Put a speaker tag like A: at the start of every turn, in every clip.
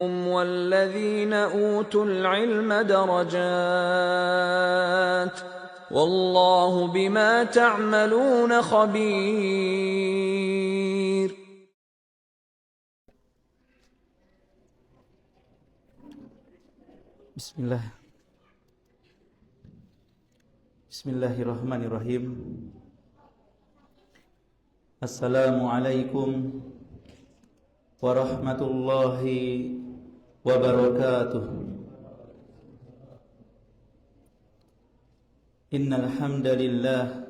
A: والذين أوتوا العلم درجات والله بما تعملون خبير.
B: Bismillahirrahmanirrahim. Assalamualaikum warahmatullahi wabarakatuh. Innal hamdalillah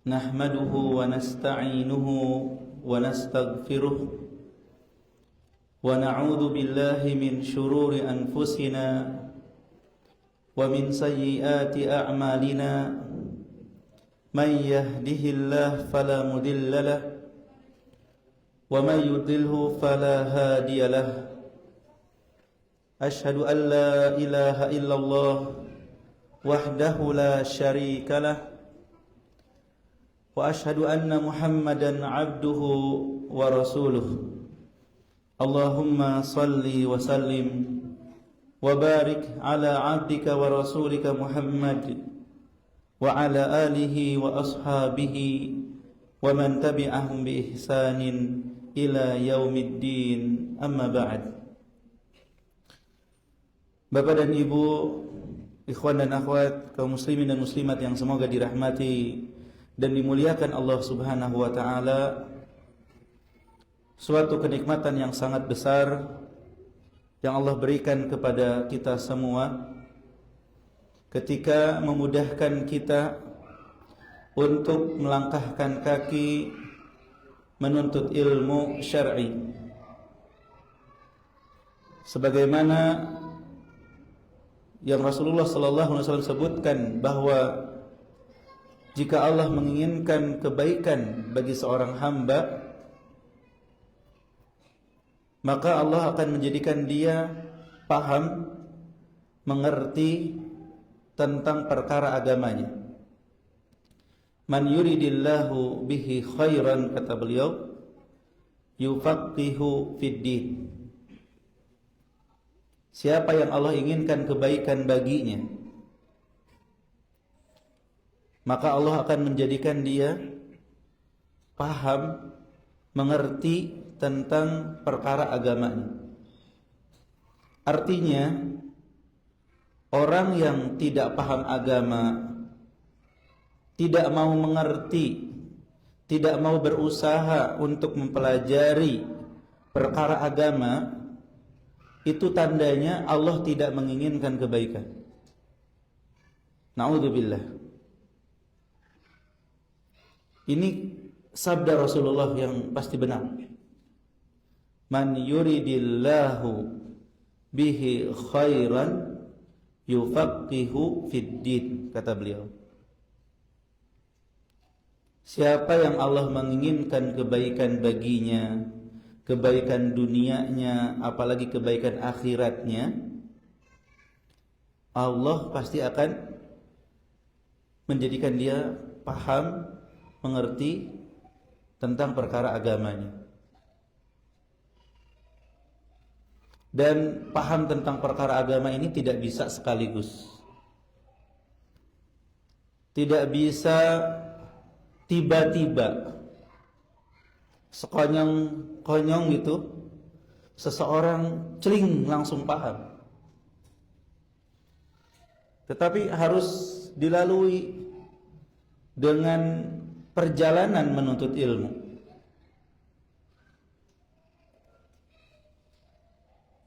B: nahmaduhu wa nasta'inuhu wa nastaghfiruh wa na'udzu billahi min shururi anfusina wa min sayyiati a'malina. Man yahdihillahu fala mudilla lahu wa man yudlilhu fala hadiya lahu. Ashhadu an la ilaha illallah wahdahu la syarika lah wa ashhadu anna Muhammadan abduhu wa rasuluh. Allahumma salli wa sallim wa barik ala abdika wa rasulika Muhammad wa ala alihi wa ashabihi wa man tabi'ahum bi ihsanin ila yaumiddin, amma ba'd. Bapak dan Ibu, ikhwan dan akhwat, kaum muslimin dan muslimat yang semoga dirahmati dan dimuliakan Allah Subhanahu wa taala. Suatu kenikmatan yang sangat besar yang Allah berikan kepada kita semua ketika memudahkan kita untuk melangkahkan kaki menuntut ilmu syar'i. Sebagaimana yang Rasulullah sallallahu alaihi wasallam sebutkan bahwa jika Allah menginginkan kebaikan bagi seorang hamba, maka Allah akan menjadikan dia paham, mengerti tentang perkara agamanya. Man yuridillahu bihi khairan, kata beliau, yufaqihu fid din. Siapa yang Allah inginkan kebaikan baginya, maka Allah akan menjadikan dia paham, mengerti tentang perkara agamanya. Artinya, orang yang tidak paham agama, tidak mau mengerti, tidak mau berusaha untuk mempelajari perkara agama, itu tandanya Allah tidak menginginkan kebaikan. Na'udzubillah. Ini sabda Rasulullah yang pasti benar. Man yuridillahu bihi khairan yufaqihu fid din, kata beliau. Siapa yang Allah menginginkan kebaikan baginya, kebaikan dunianya, apalagi kebaikan akhiratnya, Allah pasti akan menjadikan dia paham, mengerti tentang perkara agamanya. Dan paham tentang perkara agama ini tidak bisa sekaligus, tidak bisa tiba-tiba, sekonyong-konyong gitu, seseorang celing langsung paham. Tetapi harus dilalui dengan perjalanan menuntut ilmu.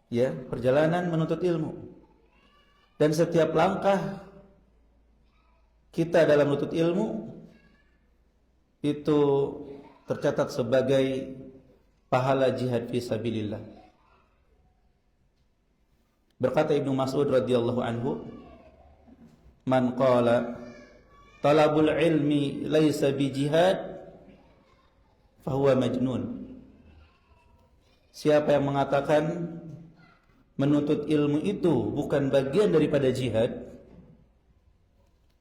B: Ya, perjalanan menuntut ilmu. Dan setiap langkah kita dalam menuntut ilmu itu tercatat sebagai pahala jihad fi sabilillah. Berkata Ibnu Mas'ud radhiyallahu anhu, "Man qala talabul ilmi laisa bi jihad fahuwa majnun." Siapa yang mengatakan menuntut ilmu itu bukan bagian daripada jihad,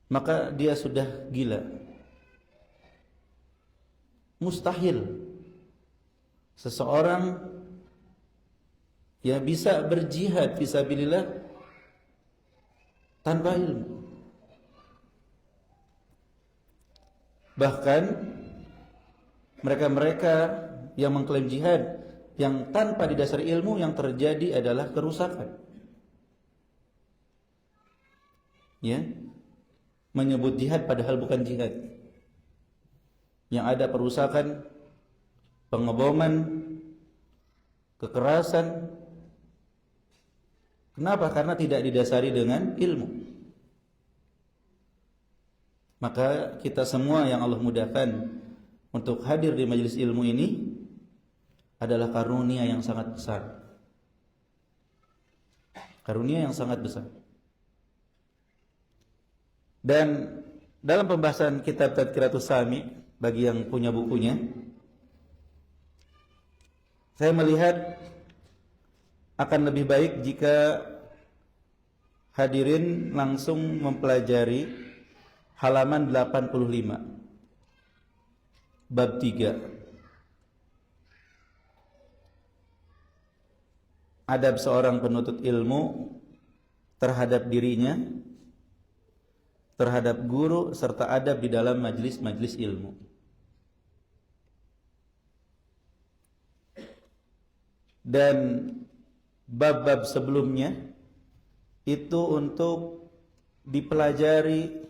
B: maka dia sudah gila. Mustahil seseorang ya bisa berjihad fisabilillah tanpa ilmu. Bahkan mereka-mereka yang mengklaim jihad yang tanpa didasari ilmu, yang terjadi adalah kerusakan. Ya, menyebut jihad padahal bukan jihad. Yang ada perusakan, pengeboman, kekerasan. Kenapa? Karena tidak didasari dengan ilmu. Maka kita semua yang Allah mudahkan untuk hadir di majelis ilmu ini adalah karunia yang sangat besar. Karunia yang sangat besar. Dan dalam pembahasan kitab Tadkiratus Sami, bagi yang punya bukunya, saya melihat akan lebih baik jika hadirin langsung mempelajari halaman 85 bab 3, adab seorang penuntut ilmu terhadap dirinya, terhadap guru, serta adab di dalam majlis-majlis ilmu. Dan bab-bab sebelumnya itu untuk dipelajari,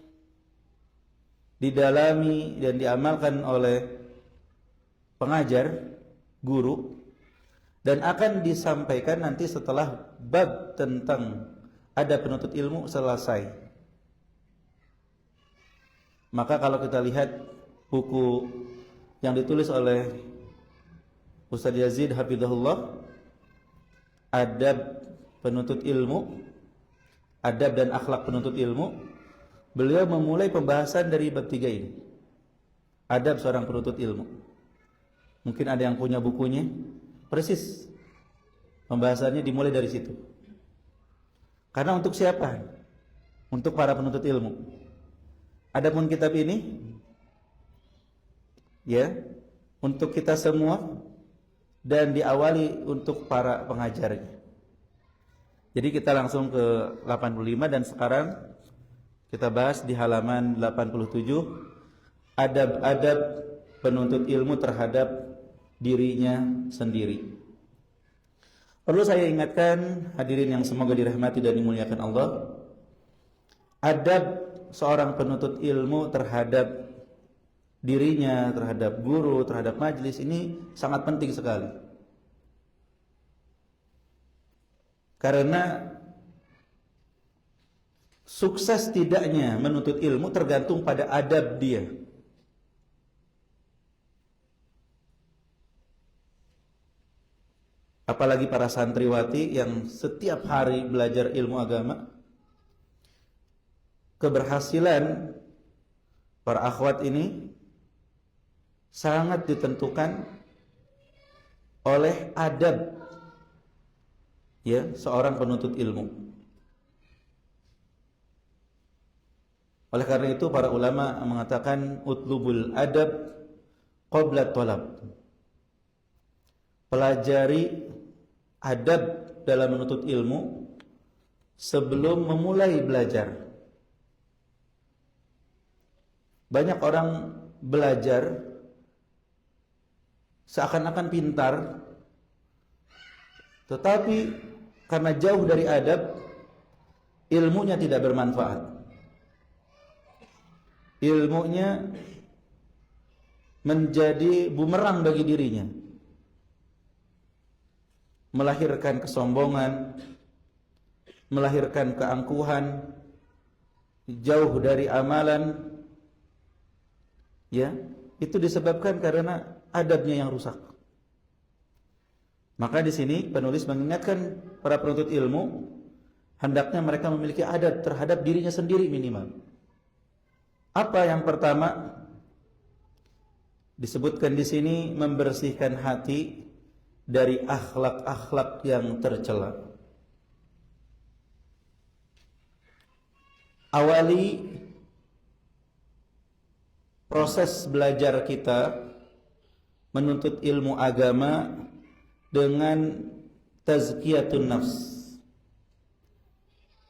B: didalami dan diamalkan oleh pengajar, guru, dan akan disampaikan nanti setelah bab tentang adab penuntut ilmu selesai. Maka kalau kita lihat buku yang ditulis oleh Ustaz Yazid Hafizahullah, adab penuntut ilmu, adab dan akhlak penuntut ilmu, beliau memulai pembahasan dari bab 3 ini, adab seorang penuntut ilmu. Mungkin ada yang punya bukunya, persis pembahasannya dimulai dari situ. Karena untuk siapa? Untuk para penuntut ilmu. Adapun kitab ini, ya, untuk kita semua, dan diawali untuk para pengajarnya. Jadi kita langsung ke 85, dan sekarang kita bahas di halaman 87, adab-adab penuntut ilmu terhadap dirinya sendiri. Perlu saya ingatkan hadirin yang semoga dirahmati dan dimuliakan Allah, adab seorang penuntut ilmu terhadap dirinya, terhadap guru, terhadap majlis ini sangat penting sekali. Karena sukses tidaknya menuntut ilmu tergantung pada adab dia. Apalagi para santriwati yang setiap hari belajar ilmu agama, keberhasilan para akhwat ini sangat ditentukan oleh adab, ya, seorang penuntut ilmu. Oleh karena itu para ulama mengatakan utlubul adab qabla talab. Pelajari adab dalam menuntut ilmu sebelum memulai belajar. Banyak orang belajar seakan-akan pintar, tetapi karena jauh dari adab, ilmunya tidak bermanfaat. Ilmunya menjadi bumerang bagi dirinya, melahirkan kesombongan, melahirkan keangkuhan, jauh dari amalan. Ya, itu disebabkan karena adabnya yang rusak. Maka di sini penulis mengingatkan para penuntut ilmu, hendaknya mereka memiliki adab terhadap dirinya sendiri minimal. Apa yang pertama disebutkan di sini? Membersihkan hati dari akhlak-akhlak yang tercela. Awali proses belajar kita menuntut ilmu agama dengan tazkiyatun nafs.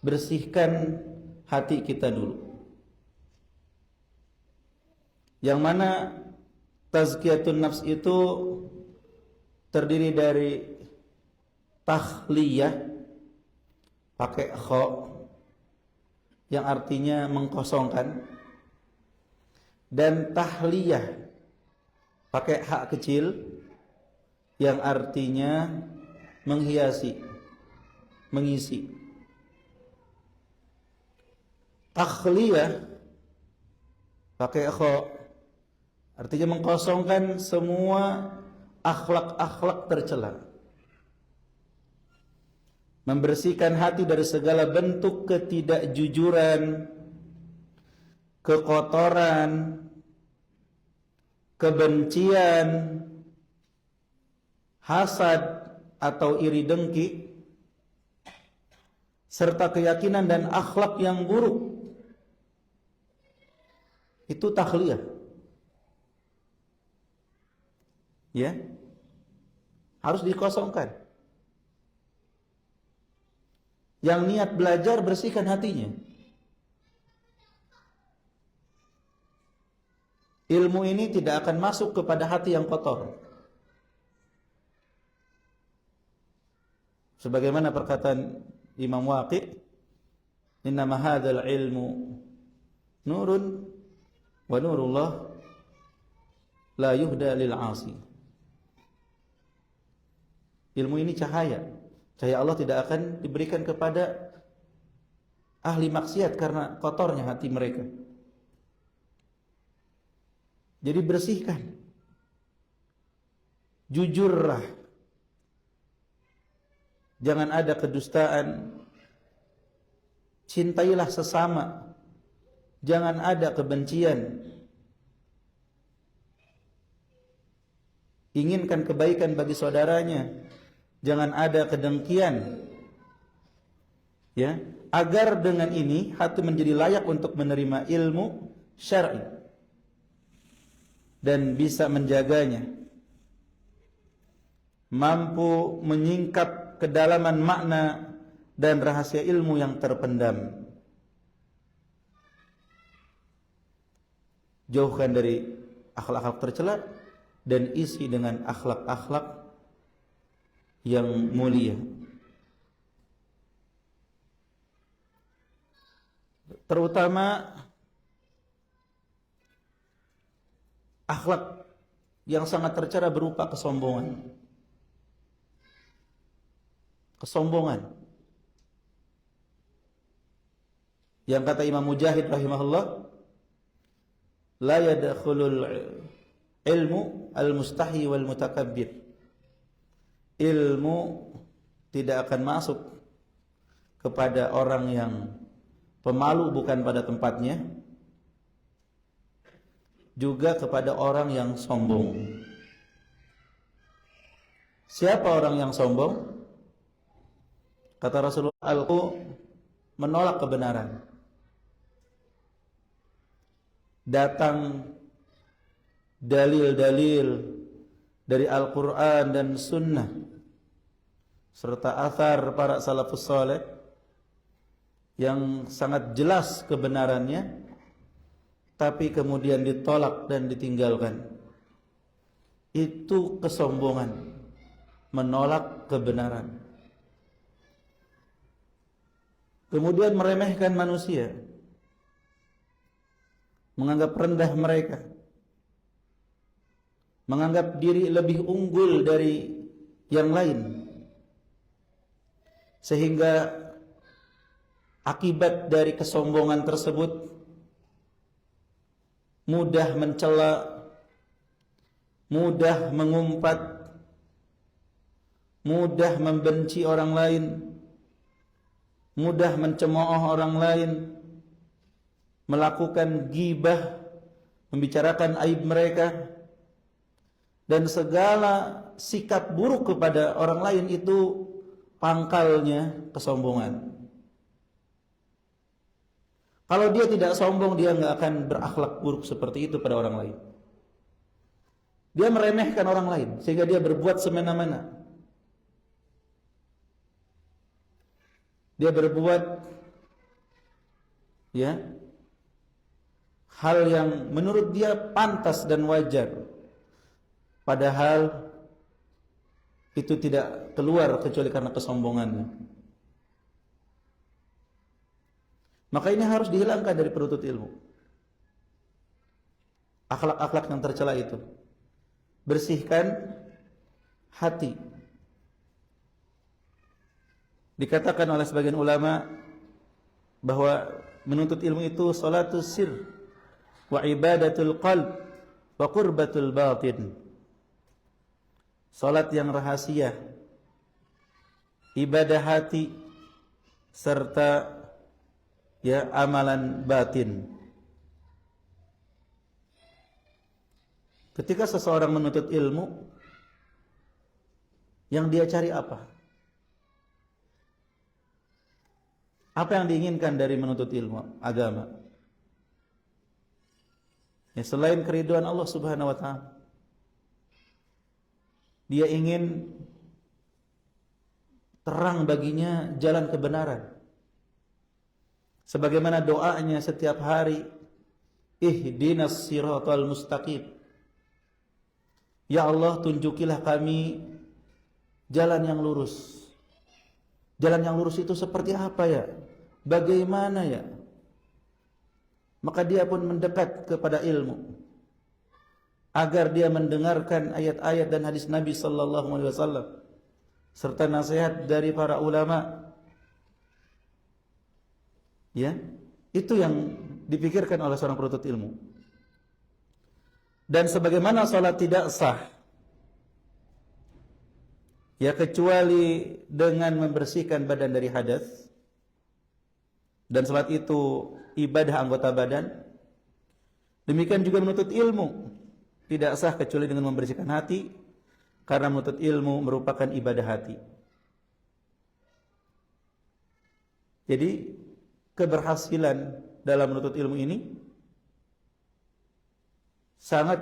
B: Bersihkan hati kita dulu. Yang mana tazkiyatun nafs itu terdiri dari tahliyah pakai kha yang artinya mengkosongkan, dan tahliyah pakai hak kecil yang artinya menghiasi, mengisi. Tahliyah pakai kha artinya mengkosongkan semua akhlak-akhlak tercela, membersihkan hati dari segala bentuk ketidakjujuran, kekotoran, kebencian, hasad atau iri dengki, serta keyakinan dan akhlak yang buruk. Itu tahliyah. Ya, harus dikosongkan. Yang niat belajar, bersihkan hatinya. Ilmu ini tidak akan masuk kepada hati yang kotor. Sebagaimana perkataan Imam Waqi, innama hadzal ilmu nurun wa nurullah la yuhda lil 'asi. Ilmu ini cahaya. Cahaya Allah tidak akan diberikan kepada ahli maksiat karena kotornya hati mereka. Jadi bersihkan. Jujurlah. Jangan ada kedustaan. Cintailah sesama. Jangan ada kebencian. Inginkan kebaikan bagi saudaranya. Jangan ada kedengkian. Ya, agar dengan ini hati menjadi layak untuk menerima ilmu syar'i dan bisa menjaganya. Mampu menyingkap kedalaman makna dan rahasia ilmu yang terpendam. Jauhkan dari akhlak-akhlak tercela dan isi dengan akhlak-akhlak yang mulia. Terutama akhlak yang sangat tercela berupa kesombongan. Kesombongan. Yang kata Imam Mujahid rahimahullah, la yadkhulul ilmu al-mustahi wal mutakabbir. Ilmu tidak akan masuk kepada orang yang pemalu bukan pada tempatnya, juga kepada orang yang sombong. Siapa orang yang sombong? Kata Rasulullah, al-qu menolak kebenaran. Datang dalil-dalil dari Al-Quran dan Sunnah serta athar para salafus saleh yang sangat jelas kebenarannya, tapi kemudian ditolak dan ditinggalkan. Itu kesombongan, menolak kebenaran. Kemudian meremehkan manusia, menganggap rendah mereka, menganggap diri lebih unggul dari yang lain, sehingga akibat dari kesombongan tersebut mudah mencela, mudah mengumpat, mudah membenci orang lain, mudah mencemooh orang lain, melakukan ghibah, membicarakan aib mereka, dan segala sikap buruk kepada orang lain itu pangkalnya kesombongan. Kalau dia tidak sombong, dia nggak akan berakhlak buruk seperti itu pada orang lain. Dia meremehkan orang lain sehingga dia berbuat semena-mena. dia berbuat ya hal yang menurut dia pantas dan wajar, padahal itu tidak keluar kecuali karena kesombongannya. Maka ini harus dihilangkan dari penuntut ilmu. Akhlak-akhlak yang tercela itu. Bersihkan hati. Dikatakan oleh sebagian ulama bahwa menuntut ilmu itu salatus sir wa ibadatul qalb wa qurbatul batin. Salat yang rahasia, ibadah hati, serta ya amalan batin. Ketika seseorang menuntut ilmu, yang dia cari apa? Apa yang diinginkan dari menuntut ilmu agama? Ya, selain keridhaan Allah Subhanahu wa taala, dia ingin terang baginya jalan kebenaran. Sebagaimana doanya setiap hari, ihdinas siratal mustaqim. Ya Allah, tunjukilah kami jalan yang lurus. Jalan yang lurus itu seperti apa ya? Bagaimana ya? Maka dia pun mendekat kepada ilmu agar dia mendengarkan ayat-ayat dan hadis Nabi sallallahu alaihi wasallam serta nasihat dari para ulama. Ya, itu yang dipikirkan oleh seorang penuntut ilmu. Dan sebagaimana salat tidak sah ya kecuali dengan membersihkan badan dari hadas, dan salat itu ibadah anggota badan, demikian juga menuntut ilmu tidak sah kecuali dengan membersihkan hati, karena menuntut ilmu merupakan ibadah hati. Jadi keberhasilan dalam menuntut ilmu ini sangat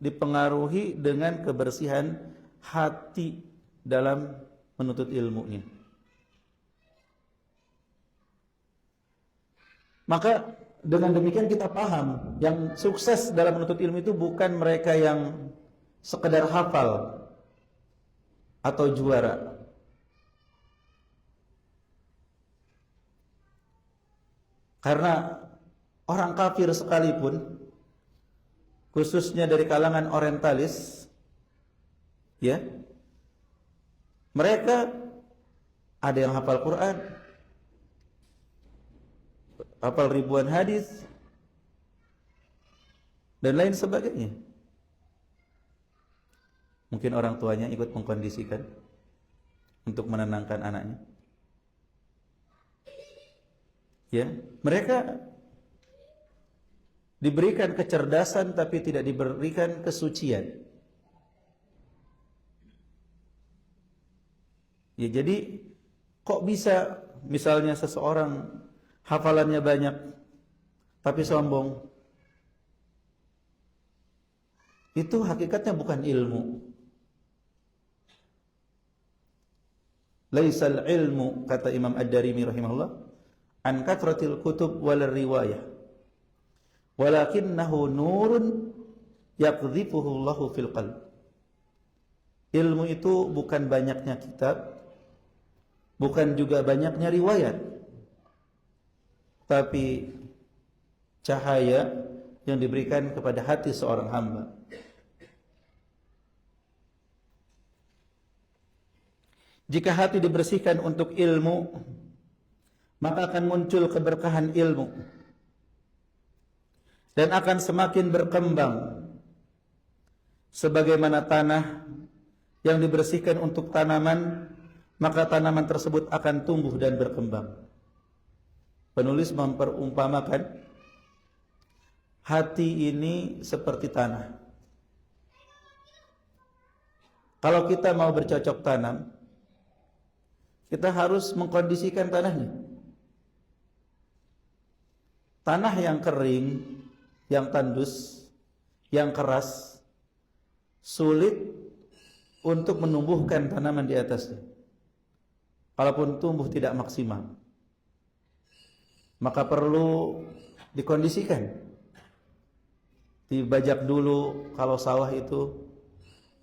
B: dipengaruhi dengan kebersihan hati dalam menuntut ilmu ini. Maka dengan demikian kita paham yang sukses dalam menuntut ilmu itu bukan mereka yang sekedar hafal atau juara. Karena orang kafir sekalipun, khususnya dari kalangan orientalis, ya, mereka ada yang hafal Quran, hafal ribuan hadis, dan lain sebagainya. Mungkin orang tuanya ikut mengkondisikan untuk menenangkan anaknya. Ya, mereka diberikan kecerdasan tapi tidak diberikan kesucian. Ya, jadi kok bisa misalnya seseorang hafalannya banyak tapi sombong? Itu hakikatnya bukan ilmu. Laisal ilmu, kata Imam Ad-Darimi rahimahullah, an kathratil kutub wal riwayah, walakinnahu nurun yaqdhifuhu Allahu fil qalb. Ilmu itu bukan banyaknya kitab, bukan juga banyaknya riwayat, tapi cahaya yang diberikan kepada hati seorang hamba. Jika hati dibersihkan untuk ilmu, maka akan muncul keberkahan ilmu dan akan semakin berkembang sebagaimana tanah yang dibersihkan untuk tanaman, maka tanaman tersebut akan tumbuh dan berkembang. Penulis memperumpamakan hati ini seperti tanah. Kalau kita mau bercocok tanam, kita harus mengkondisikan tanahnya. Tanah yang kering, yang tandus, yang keras, sulit untuk menumbuhkan tanaman di atasnya. Kalaupun tumbuh tidak maksimal. maka perlu dikondisikan. Dibajak dulu kalau sawah itu,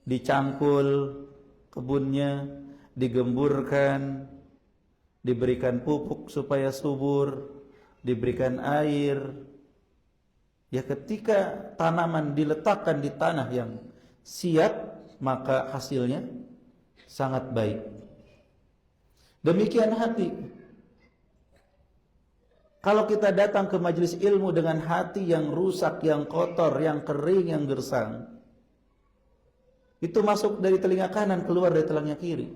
B: dicangkul kebunnya, digemburkan, diberikan pupuk supaya subur, diberikan air. Ya, ketika tanaman diletakkan di tanah yang siap, maka hasilnya sangat baik. Demikian hati. Kalau kita datang ke majelis ilmu dengan hati yang rusak, yang kotor, yang kering, yang gersang, itu masuk dari telinga kanan, keluar dari telinga kiri.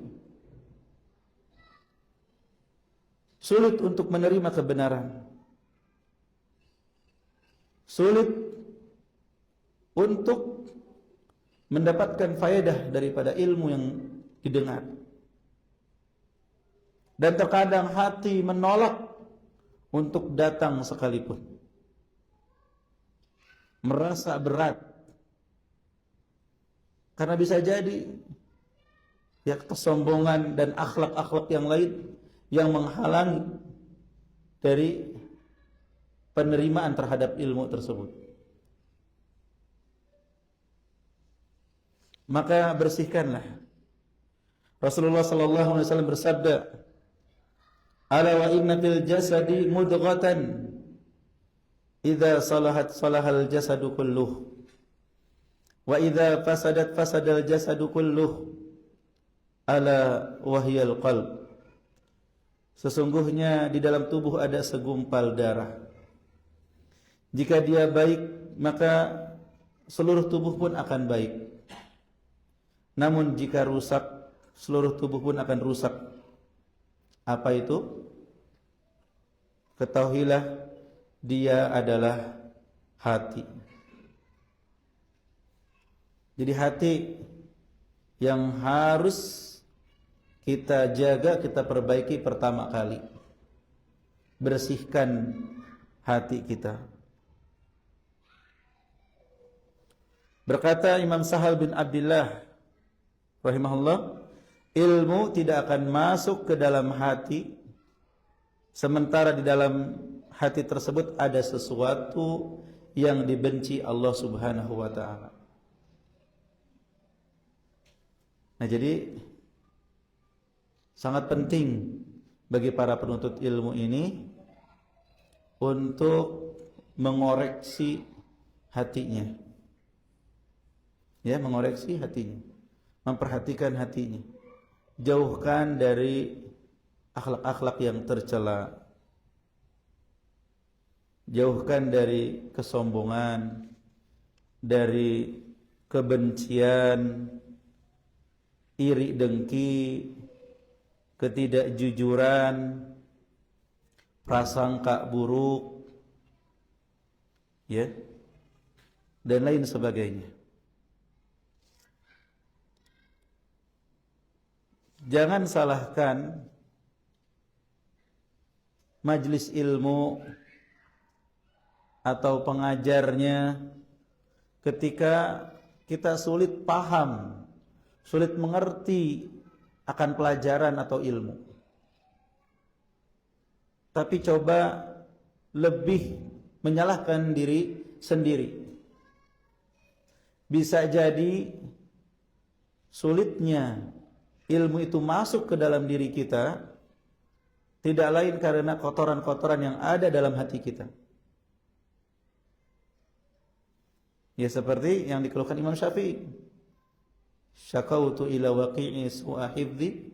B: Sulit untuk menerima kebenaran. Sulit untuk mendapatkan faedah daripada ilmu yang didengar. Dan terkadang hati menolak untuk datang sekalipun. Merasa berat. Karena bisa jadi ya kesombongan dan akhlak-akhlak yang lain yang menghalangi dari penerimaan terhadap ilmu tersebut. Maka bersihkanlah. Rasulullah sallallahu alaihi wasallam bersabda, "Ala wa inna fil jasadi mudghatan idza salahat salahal jasadu kulluh wa idza fasadat fasadal jasadu kulluh ala wahyal qalb." Sesungguhnya di dalam tubuh ada segumpal darah. Jika dia baik, maka seluruh tubuh pun akan baik. Namun jika rusak, seluruh tubuh pun akan rusak. Apa itu? Ketahuilah, dia adalah hati. Jadi hati yang harus kita jaga, kita perbaiki pertama kali. Bersihkan hati kita. Berkata Imam Sahal bin Abdullah rahimahullah, ilmu tidak akan masuk ke dalam hati sementara di dalam hati tersebut ada sesuatu yang dibenci Allah Subhanahu wa taala. Nah, jadi sangat penting bagi para penuntut ilmu ini untuk mengoreksi hatinya. Ya, mengoreksi hatinya, memperhatikan hatinya. Jauhkan dari akhlak-akhlak yang tercela. Jauhkan dari kesombongan, dari kebencian, iri dengki, ketidakjujuran, prasangka buruk, ya, dan lain sebagainya. Jangan salahkan majelis ilmu atau pengajarnya ketika kita sulit paham, sulit mengerti akan pelajaran atau ilmu. Tapi coba lebih menyalahkan diri sendiri. Bisa jadi sulitnya ilmu itu masuk ke dalam diri kita tidak lain karena kotoran-kotoran yang ada dalam hati kita. Ya, seperti yang dikeluhkan Imam Syafi'i. Syakautu ila waqi'i su'a hifdzi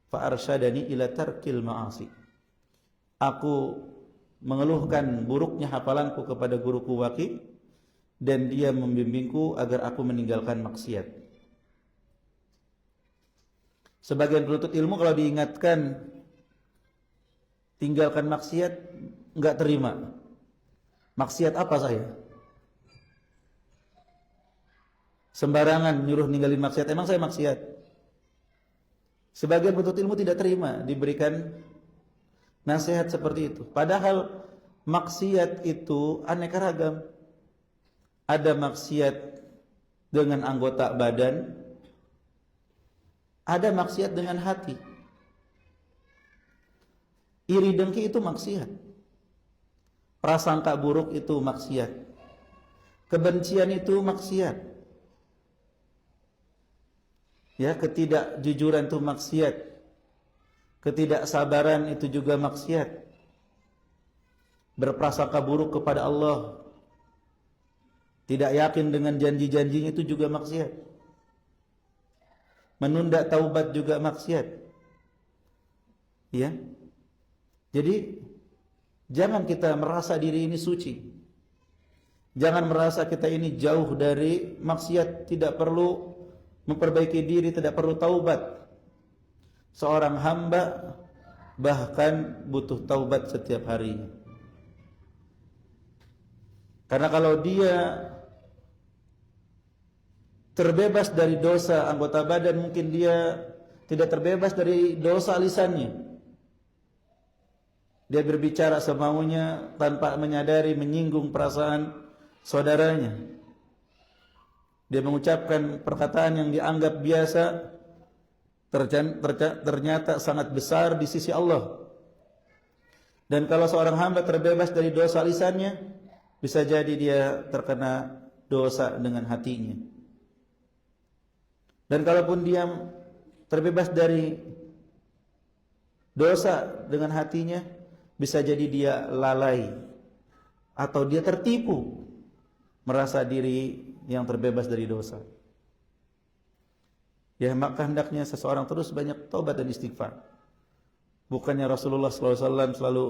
B: fa arsyadani ila tarkil ma'asi. Aku mengeluhkan buruknya hafalanku kepada guruku Waqi dan dia membimbingku agar aku meninggalkan maksiat. Sebagian penuntut ilmu kalau diingatkan tinggalkan maksiat enggak terima. Maksiat apa saya? Sembarangan nyuruh ninggalin maksiat, emang saya maksiat? Sebagian penuntut ilmu tidak terima diberikan nasihat seperti itu. Padahal maksiat itu aneka ragam. Ada maksiat dengan anggota badan, ada maksiat dengan hati. Iri dengki itu maksiat. Prasangka buruk itu maksiat. Kebencian itu maksiat. Ya, ketidakjujuran itu maksiat. Ketidaksabaran itu juga maksiat. Berprasangka buruk kepada Allah, tidak yakin dengan janji-janjinya itu juga maksiat. Menunda taubat juga maksiat. Ya. Jadi jangan kita merasa diri ini suci. Jangan merasa kita ini jauh dari maksiat, tidak perlu memperbaiki diri, tidak perlu taubat. Seorang hamba bahkan butuh taubat setiap harinya. Karena kalau dia terbebas dari dosa anggota badan, mungkin dia tidak terbebas dari dosa lisannya. Dia berbicara semaunya tanpa menyadari menyinggung perasaan saudaranya. Dia mengucapkan perkataan yang dianggap biasa, ternyata sangat besar di sisi Allah. Dan kalau seorang hamba terbebas dari dosa lisannya, bisa jadi dia terkena dosa dengan hatinya. Dan kalaupun dia terbebas dari dosa dengan hatinya, bisa jadi dia lalai atau dia tertipu, merasa diri yang terbebas dari dosa. Ya, maka hendaknya seseorang terus banyak taubat dan istighfar. Bukannya Rasulullah SAW selalu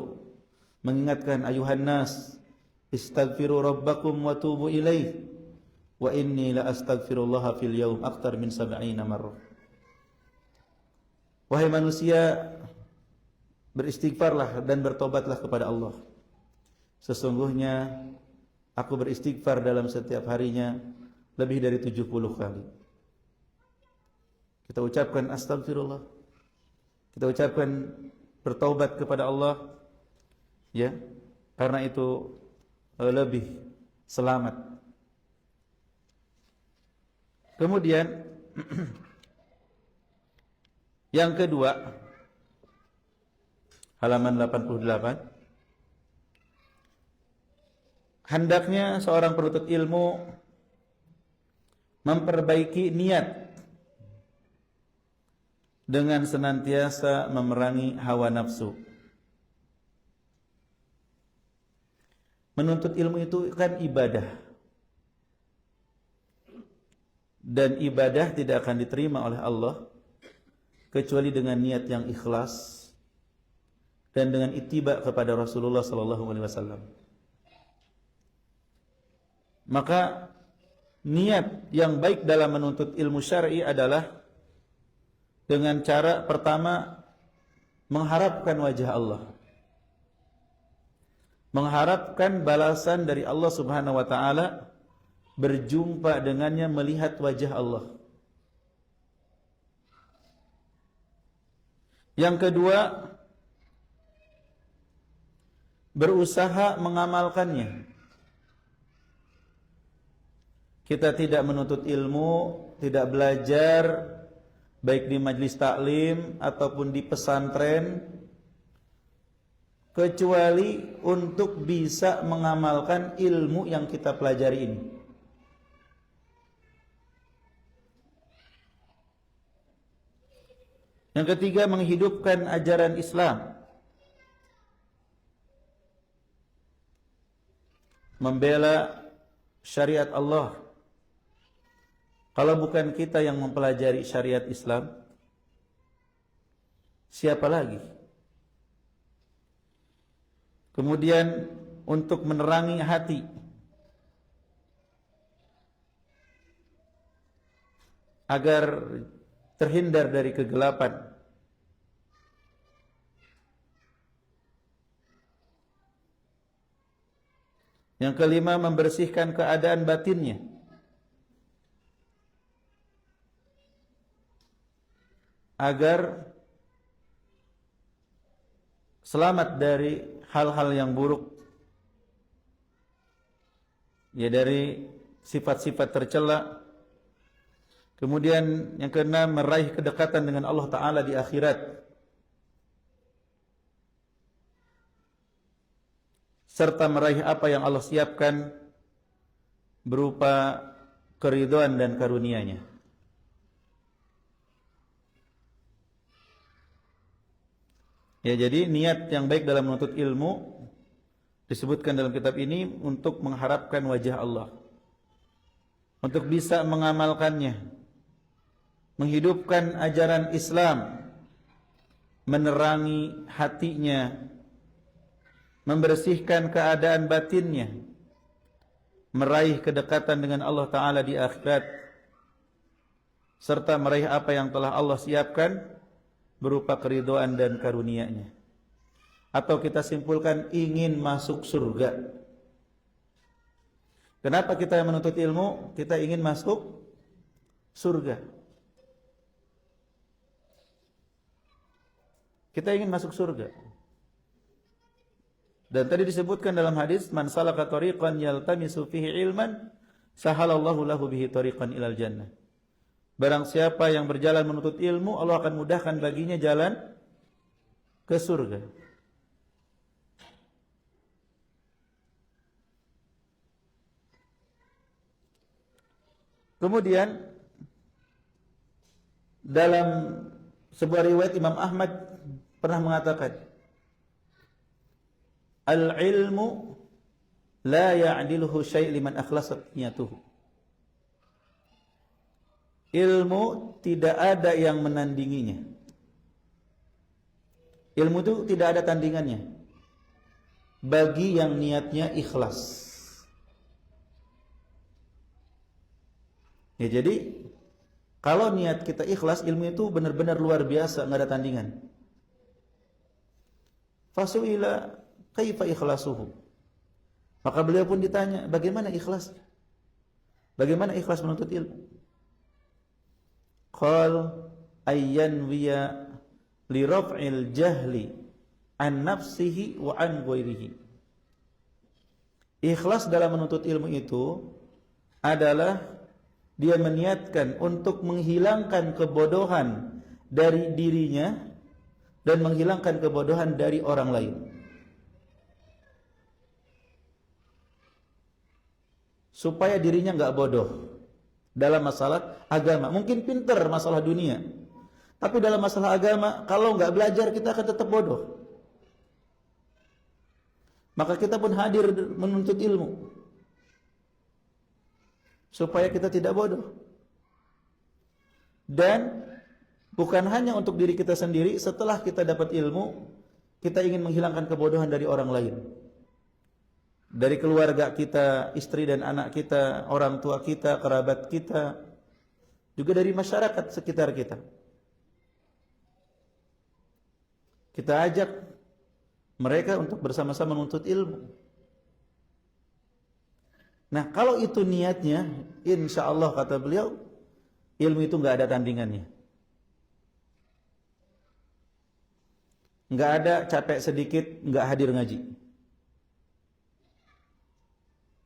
B: mengingatkan, ayuhan nas, istaghfiru rabbakum wa tubu ilaih, wa inni la astaghfirullaha fil yawm aktar min 70 marrah. Wahai manusia, beristighfarlah dan bertobatlah kepada Allah. Sesungguhnya aku beristighfar dalam setiap harinya lebih dari 70 kali. Kita ucapkan astagfirullah, kita ucapkan bertaubat kepada Allah, ya, karena itu lebih selamat. Kemudian yang kedua, halaman 88, hendaknya seorang penuntut ilmu memperbaiki niat dengan senantiasa memerangi hawa nafsu. Menuntut ilmu itu kan ibadah. Dan ibadah tidak akan diterima oleh Allah kecuali dengan niat yang ikhlas dan dengan ittiba kepada Rasulullah sallallahu alaihi wasallam. Maka niat yang baik dalam menuntut ilmu syar'i adalah dengan cara pertama mengharapkan wajah Allah, mengharapkan balasan dari Allah Subhanahu wa taala, berjumpa dengannya, melihat wajah Allah. Yang kedua, berusaha mengamalkannya. Kita tidak menuntut ilmu, tidak belajar baik di majelis taklim ataupun di pesantren kecuali untuk bisa mengamalkan ilmu yang kita pelajari ini. Yang ketiga, menghidupkan ajaran Islam, membela syariat Allah. Kalau bukan kita yang mempelajari syariat Islam, siapa lagi? Kemudian untuk menerangi hati, agar terhindar dari kegelapan. Yang kelima, membersihkan keadaan batinnya, agar selamat dari hal-hal yang buruk, ya, dari sifat-sifat tercela. Kemudian yang keenam, meraih kedekatan dengan Allah Ta'ala di akhirat. serta meraih apa yang Allah siapkan berupa keridhaan dan karunia-Nya. Ya, jadi niat yang baik dalam menuntut ilmu disebutkan dalam kitab ini untuk mengharapkan wajah Allah, untuk bisa mengamalkannya, menghidupkan ajaran Islam, menerangi hatinya, membersihkan keadaan batinnya, meraih kedekatan dengan Allah Ta'ala di akhirat, serta meraih apa yang telah Allah siapkan berupa keridhaan dan karunia-Nya. Atau kita simpulkan ingin masuk surga. Kenapa kita menuntut ilmu? Kita ingin masuk surga. Kita ingin masuk surga. Dan tadi disebutkan dalam hadis, man salaka tariqan yaltamisu fihi ilman, sahalallahu lahu bihi tariqan ilal jannah. Barang siapa yang berjalan menuntut ilmu, Allah akan mudahkan baginya jalan ke surga. Kemudian dalam sebuah riwayat Imam Ahmad pernah mengatakan, al-ilmu la ya'diluhu syai' liman akhlasat niyatuhu. Ilmu tidak ada yang menandinginya. Ilmu itu tidak ada tandingannya bagi yang niatnya ikhlas. Ya, jadi kalau niat kita ikhlas, ilmu itu benar-benar luar biasa, nggak ada tandingan. Fasuila kaifa ikhlasuhu. Maka beliau pun ditanya, bagaimana ikhlas? Bagaimana ikhlas menuntut ilmu? Qal ayyan wiya li raf'il jahli an nafsihi wa an ghairihi. Ikhlas dalam menuntut ilmu itu adalah dia meniatkan untuk menghilangkan kebodohan dari dirinya dan menghilangkan kebodohan dari orang lain. Supaya dirinya nggak bodoh dalam masalah agama. Mungkin pinter masalah dunia, tapi dalam masalah agama, kalau nggak belajar kita akan tetap bodoh. Maka kita pun hadir menuntut ilmu supaya kita tidak bodoh. Dan bukan hanya untuk diri kita sendiri, setelah kita dapat ilmu, kita ingin menghilangkan kebodohan dari orang lain. Dari keluarga kita, istri dan anak kita, orang tua kita, kerabat kita, juga dari masyarakat sekitar kita. Kita ajak mereka untuk bersama-sama menuntut ilmu. Nah, kalau itu niatnya, insya Allah kata beliau, ilmu itu nggak ada tandingannya. Nggak ada capek sedikit, nggak hadir ngaji.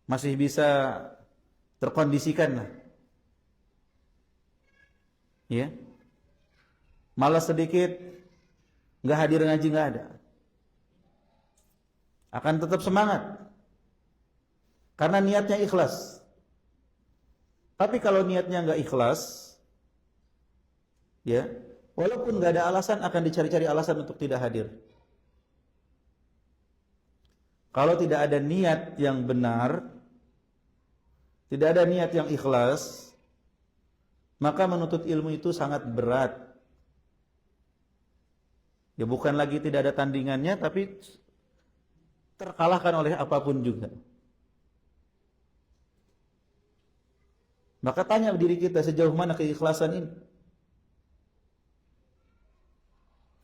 B: Masih bisa terkondisikan lah. Ya. Malas sedikit, nggak hadir ngaji, nggak ada. Akan tetap semangat. Karena niatnya ikhlas. Tapi kalau niatnya nggak ikhlas, ya, walaupun nggak ada alasan, akan dicari-cari alasan untuk tidak hadir. Kalau tidak ada niat yang benar, tidak ada niat yang ikhlas, maka menuntut ilmu itu sangat berat. Ya, bukan lagi tidak ada tandingannya, tapi terkalahkan oleh apapun juga. Maka tanya diri kita, sejauh mana keikhlasan ini?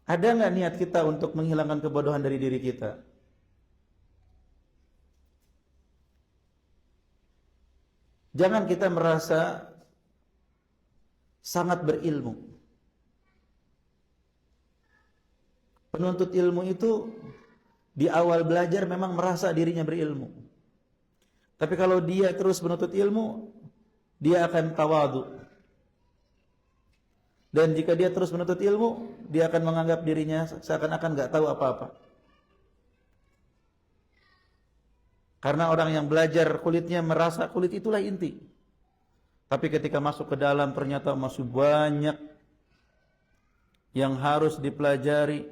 B: Ada nggak niat kita untuk menghilangkan kebodohan dari diri kita? Jangan kita merasa sangat berilmu. Penuntut ilmu itu di awal belajar memang merasa dirinya berilmu. Tapi kalau dia terus menuntut ilmu, dia akan tawadhu. Dan jika dia terus menuntut ilmu, dia akan menganggap dirinya seakan-akan nggak tahu apa-apa. Karena orang yang belajar kulitnya merasa kulit itulah inti. Tapi ketika masuk ke dalam ternyata masih banyak yang harus dipelajari,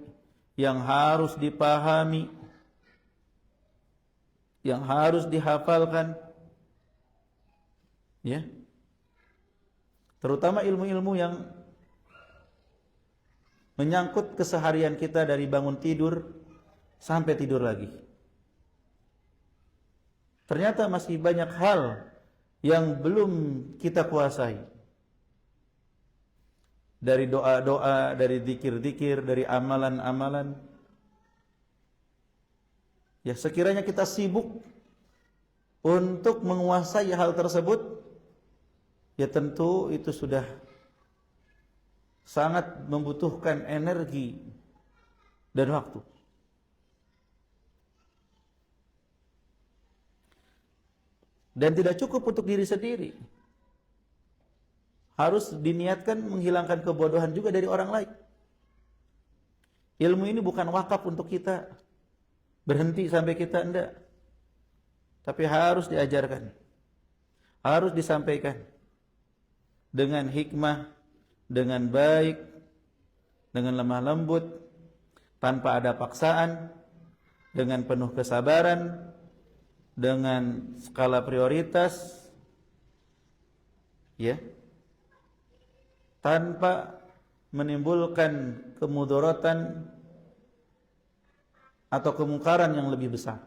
B: yang harus dipahami, yang harus dihafalkan. Ya. Terutama ilmu-ilmu yang menyangkut keseharian kita dari bangun tidur sampai tidur lagi. Ternyata masih banyak hal yang belum kita kuasai. Dari doa-doa, dari zikir-zikir, dari amalan-amalan. Ya, sekiranya kita sibuk untuk menguasai hal tersebut, ya tentu itu sudah sangat membutuhkan energi dan waktu. Dan tidak cukup untuk diri sendiri. Harus diniatkan menghilangkan kebodohan juga dari orang lain. Ilmu ini bukan wakaf untuk kita, berhenti sampai kita enggak. Tapi harus diajarkan. Harus disampaikan. Dengan hikmah, dengan baik, dengan lemah lembut, tanpa ada paksaan, dengan penuh kesabaran, dengan skala prioritas, ya, tanpa menimbulkan kemudorotan atau kemungkaran yang lebih besar.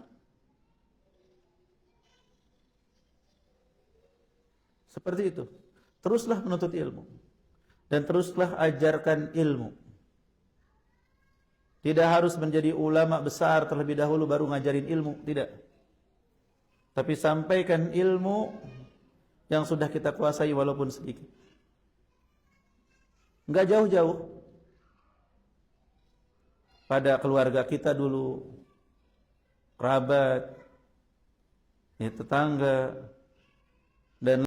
B: Seperti itu. Teruslah menuntut ilmu dan teruslah ajarkan ilmu. Tidak harus menjadi ulama besar terlebih dahulu baru ngajarin ilmu, tidak. Tapi sampaikan ilmu yang sudah kita kuasai walaupun sedikit. Enggak jauh-jauh. Pada keluarga kita dulu, kerabat, ya, tetangga, dan